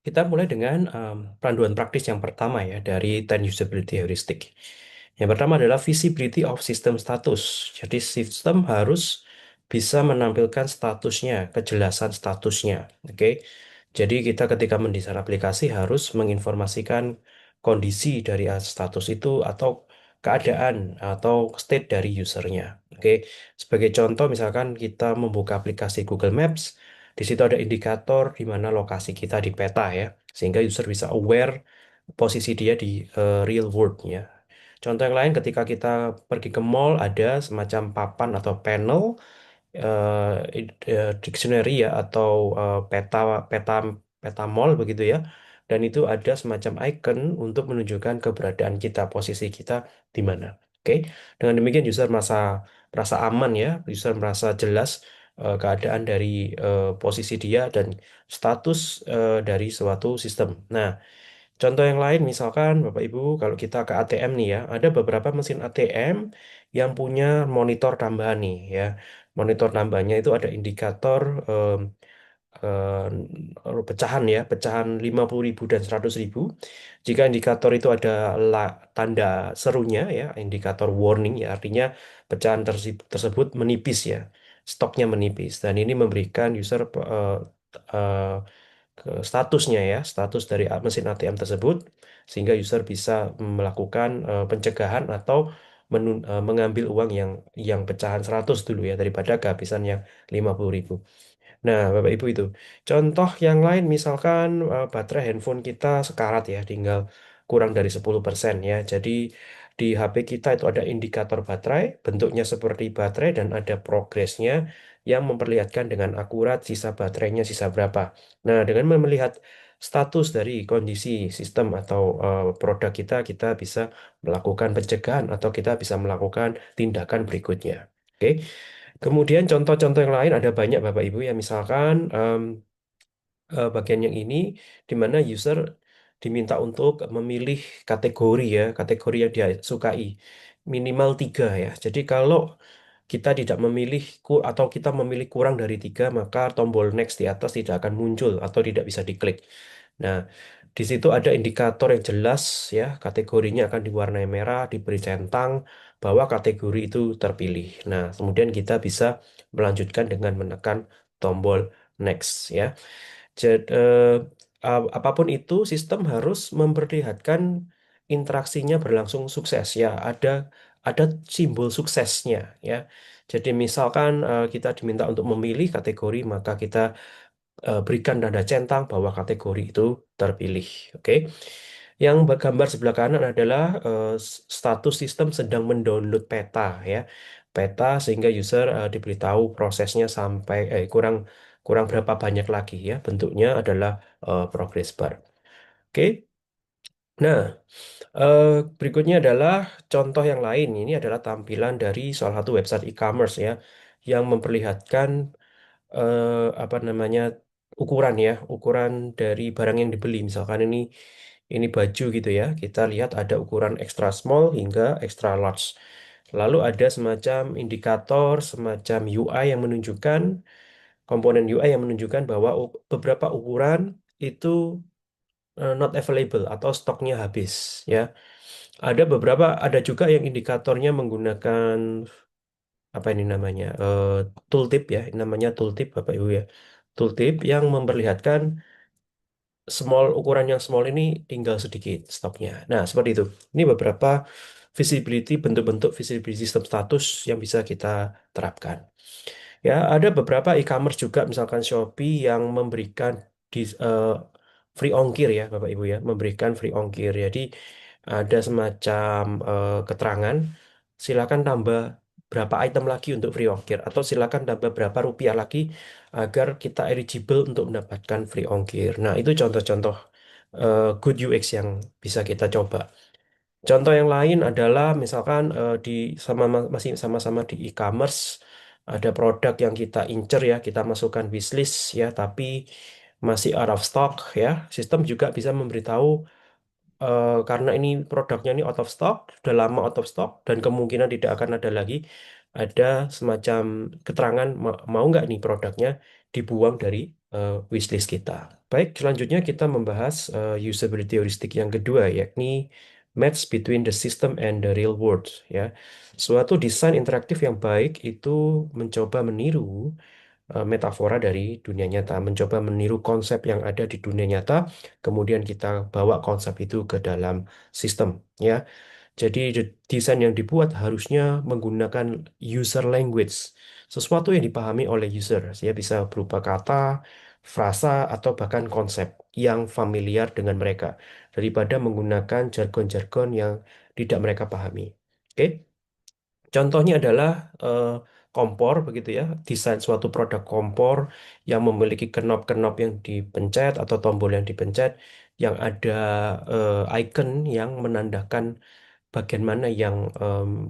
Kita mulai dengan panduan praktis yang pertama ya dari 10 usability heuristic. Yang pertama adalah visibility of system status. Jadi sistem harus bisa menampilkan statusnya, kejelasan statusnya. Oke. Jadi kita ketika mendesain aplikasi harus menginformasikan kondisi dari status itu atau keadaan atau state dari usernya. Oke. Sebagai contoh misalkan kita membuka aplikasi Google Maps, di situ ada indikator di mana lokasi kita di peta ya, sehingga user bisa aware posisi dia di real world ya. Contoh yang lain ketika kita pergi ke mall ada semacam papan atau panel dictionary ya atau peta peta peta mall begitu ya. Dan itu ada semacam icon untuk menunjukkan keberadaan kita, posisi kita di mana. Oke. Dengan demikian user merasa aman ya, user merasa jelas keadaan dari posisi dia dan status dari suatu sistem. Nah, contoh yang lain, misalkan Bapak Ibu, kalau kita ke ATM nih ya, ada beberapa mesin ATM yang punya monitor tambahan nih ya. Monitor tambahnya itu ada indikator pecahan ya, pecahan 50.000 dan 100.000. Jika indikator itu ada tanda serunya ya, indikator warning ya, artinya pecahan tersebut menipis ya, stoknya menipis. Dan ini memberikan user eh, statusnya ya, status dari mesin ATM tersebut, sehingga user bisa melakukan pencegahan atau mengambil uang yang pecahan 100 dulu ya, daripada kehabisan yang 50.000. Nah, Bapak Ibu itu. Contoh yang lain misalkan baterai handphone kita sekarat ya, tinggal kurang dari 10% ya. Jadi di HP kita itu ada indikator baterai, bentuknya seperti baterai dan ada progresnya yang memperlihatkan dengan akurat sisa baterainya sisa berapa. Nah, dengan melihat status dari kondisi sistem atau produk kita, kita bisa melakukan pencegahan atau kita bisa melakukan tindakan berikutnya. Oke. Kemudian contoh-contoh yang lain ada banyak Bapak Ibu ya, misalkan bagian yang ini di mana user diminta untuk memilih kategori ya, kategori yang dia sukai minimal tiga ya. Jadi kalau kita tidak memilih atau kita memilih kurang dari tiga, maka tombol next di atas tidak akan muncul atau tidak bisa diklik. Nah, di situ ada indikator yang jelas ya, kategorinya akan diwarnai merah, diberi centang bahwa kategori itu terpilih. Nah, kemudian kita bisa melanjutkan dengan menekan tombol next ya. Jadi, apapun itu, sistem harus memperlihatkan interaksinya berlangsung sukses ya. Ada simbol suksesnya ya. Jadi misalkan kita diminta untuk memilih kategori, maka kita berikan tanda centang bahwa kategori itu terpilih. Oke. Yang gambar sebelah kanan adalah status sistem sedang mendownload peta ya. Peta sehingga user diberitahu prosesnya sampai kurang kurang berapa banyak lagi ya. Bentuknya adalah progress bar. Oke. Nah, eh, berikutnya adalah contoh yang lain. Ini adalah tampilan dari salah satu website e-commerce ya yang memperlihatkan apa namanya ukuran ya, ukuran dari barang yang dibeli. Misalkan ini baju gitu ya. Kita lihat ada ukuran extra small hingga extra large. Lalu ada semacam indikator, semacam UI yang menunjukkan komponen UI yang menunjukkan bahwa beberapa ukuran itu not available atau stoknya habis ya. Ada juga yang indikatornya menggunakan apa ini namanya tooltip ya, ini namanya tooltip Bapak Ibu ya, tooltip yang memperlihatkan ukuran yang small ini tinggal sedikit stoknya. Nah seperti itu. Ini beberapa bentuk-bentuk visibility system status yang bisa kita terapkan. Ya ada beberapa e-commerce juga, misalkan Shopee yang memberikan di, eh, free ongkir ya Bapak Ibu ya, memberikan free ongkir. Jadi ada semacam keterangan, silakan tambah berapa item lagi untuk free ongkir atau silakan tambah berapa rupiah lagi agar kita eligible untuk mendapatkan free ongkir. Nah, itu contoh-contoh good UX yang bisa kita coba. Contoh yang lain adalah misalkan masih sama-sama di e-commerce ada produk yang kita incer ya, kita masukkan wishlist ya, tapi masih out of stock ya. Sistem juga bisa memberitahu karena ini produknya ini out of stock, sudah lama out of stock dan kemungkinan tidak akan ada lagi. Ada semacam keterangan mau nggak nih produknya dibuang dari wishlist kita. Baik, selanjutnya kita membahas usability heuristik yang kedua, yakni match between the system and the real world. Ya, suatu desain interaktif yang baik itu mencoba meniru metafora dari dunia nyata, mencoba meniru konsep yang ada di dunia nyata, kemudian kita bawa konsep itu ke dalam sistem. Ya, jadi desain yang dibuat harusnya menggunakan user language, sesuatu yang dipahami oleh user. Ya, bisa berupa kata, frasa, atau bahkan konsep yang familiar dengan mereka, daripada menggunakan jargon-jargon yang tidak mereka pahami. Oke, contohnya adalah eh, kompor begitu ya, desain suatu produk kompor yang memiliki knop-knop yang dipencet atau tombol yang dipencet, yang ada icon yang menandakan bagian mana yang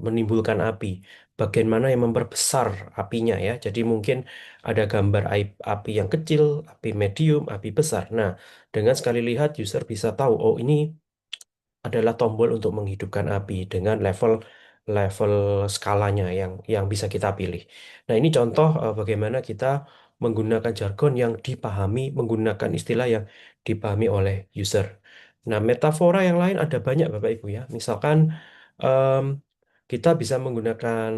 menimbulkan api, bagian mana yang memperbesar apinya ya. Jadi mungkin ada gambar api yang kecil, api medium, api besar. Nah, dengan sekali lihat user bisa tahu, oh ini adalah tombol untuk menghidupkan api dengan level level skalanya yang bisa kita pilih. Nah, ini contoh bagaimana kita menggunakan jargon yang dipahami, menggunakan istilah yang dipahami oleh user. Nah, metafora yang lain ada banyak Bapak Ibu ya. Misalkan em, kita bisa menggunakan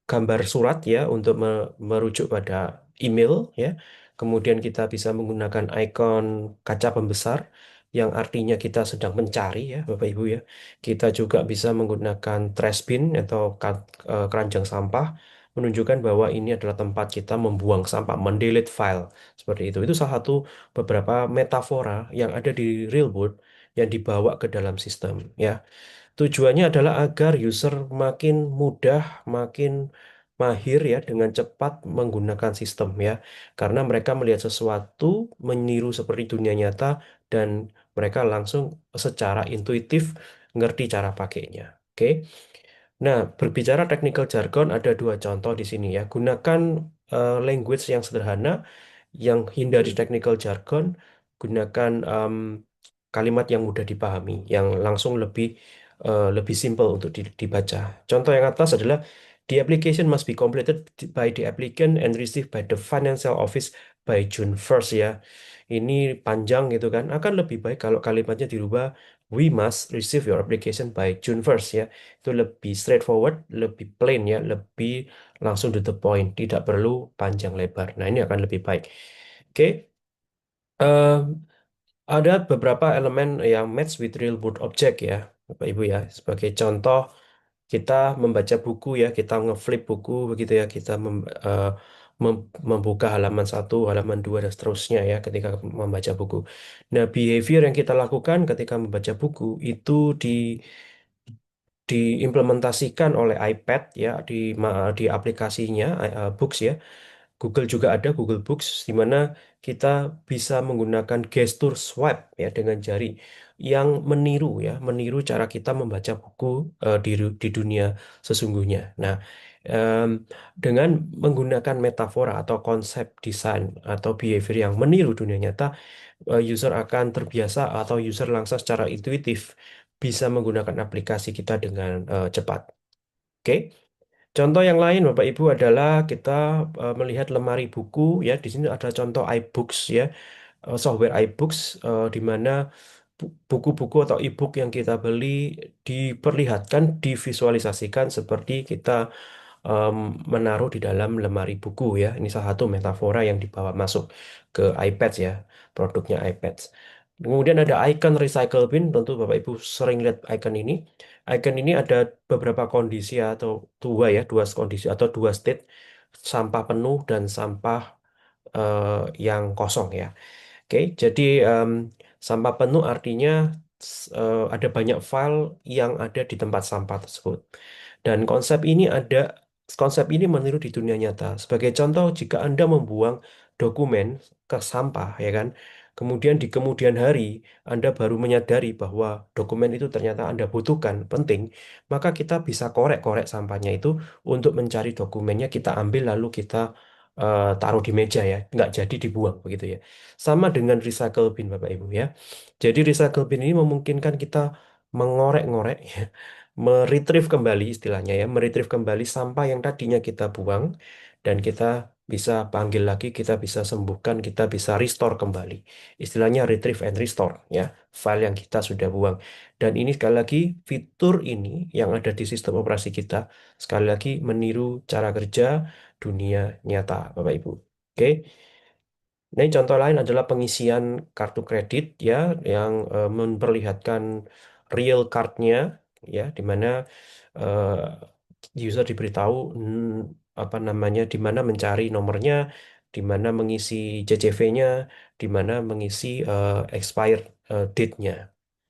gambar surat ya untuk merujuk pada email ya. Kemudian kita bisa menggunakan ikon kaca pembesar yang artinya kita sedang mencari ya Bapak Ibu ya. Kita juga bisa menggunakan trash bin atau keranjang sampah menunjukkan bahwa ini adalah tempat kita membuang sampah, mendelete file seperti itu. Itu salah satu beberapa metafora yang ada di real world yang dibawa ke dalam sistem ya. Tujuannya adalah agar user makin mudah, makin mahir ya dengan cepat menggunakan sistem ya. Karena mereka melihat sesuatu meniru seperti dunia nyata dan mereka langsung secara intuitif ngerti cara pakainya. Oke. Nah, berbicara technical jargon ada dua contoh di sini ya. Gunakan language yang sederhana, yang hindari technical jargon, gunakan kalimat yang mudah dipahami, yang langsung lebih simple untuk dibaca. Contoh yang atas adalah the application must be completed by the applicant and received by the financial office by June 1st ya. Ini panjang gitu kan. Akan lebih baik kalau kalimatnya dirubah we must receive your application by June 1st ya. Itu lebih straightforward, lebih plain ya, lebih langsung to the point, tidak perlu panjang lebar. Nah, ini akan lebih baik. Oke. Ada beberapa elemen yang match with real world object ya, Bapak Ibu ya. Sebagai contoh, kita membaca buku ya, kita ngeflip buku begitu ya, kita membuka halaman satu, halaman dua dan seterusnya ya ketika membaca buku. Nah, behavior yang kita lakukan ketika membaca buku itu diimplementasikan oleh iPad ya di aplikasinya Books ya. Google juga ada Google Books di mana kita bisa menggunakan gestur swipe ya dengan jari yang meniru ya, meniru cara kita membaca buku di dunia sesungguhnya. Nah, em, dengan menggunakan metafora atau konsep desain atau behavior yang meniru dunia nyata, user akan terbiasa atau user langsung secara intuitif bisa menggunakan aplikasi kita dengan cepat. Oke. Contoh yang lain Bapak Ibu adalah kita melihat lemari buku ya. Di sini ada contoh iBooks ya, software iBooks di mana buku-buku atau e-book yang kita beli diperlihatkan, divisualisasikan seperti kita em, menaruh di dalam lemari buku ya. Ini salah satu metafora yang dibawa masuk ke iPad ya, produknya iPad. Kemudian ada icon recycle bin, tentu Bapak Ibu sering lihat icon ini. Icon ini ada beberapa kondisi atau dua kondisi atau dua state, sampah penuh dan sampah eh, yang kosong ya. Oke, jadi sampah penuh artinya ada banyak file yang ada di tempat sampah tersebut. Dan konsep ini meniru di dunia nyata. Sebagai contoh, jika Anda membuang dokumen ke sampah, ya kan, kemudian di kemudian hari Anda baru menyadari bahwa dokumen itu ternyata Anda butuhkan, penting, maka kita bisa korek-korek sampahnya itu untuk mencari dokumennya, kita ambil lalu kita taruh di meja ya, nggak jadi dibuang begitu ya. Sama dengan recycle bin Bapak Ibu ya. Jadi recycle bin ini memungkinkan kita mengorek-ngorek ya, meretrieve kembali istilahnya ya, meretrieve kembali sampah yang tadinya kita buang dan kita bisa panggil lagi, kita bisa sembuhkan, kita bisa restore kembali. Istilahnya retrieve and restore ya, file yang kita sudah buang. Dan ini sekali lagi fitur ini yang ada di sistem operasi kita sekali lagi meniru cara kerja dunia nyata, Bapak Ibu. Oke. Nah, ini contoh lain adalah pengisian kartu kredit ya yang memperlihatkan real cardnya ya, di mana user diberitahu apa namanya, di mana mencari nomornya, di mana mengisi CCV-nya, di mana mengisi expired date-nya.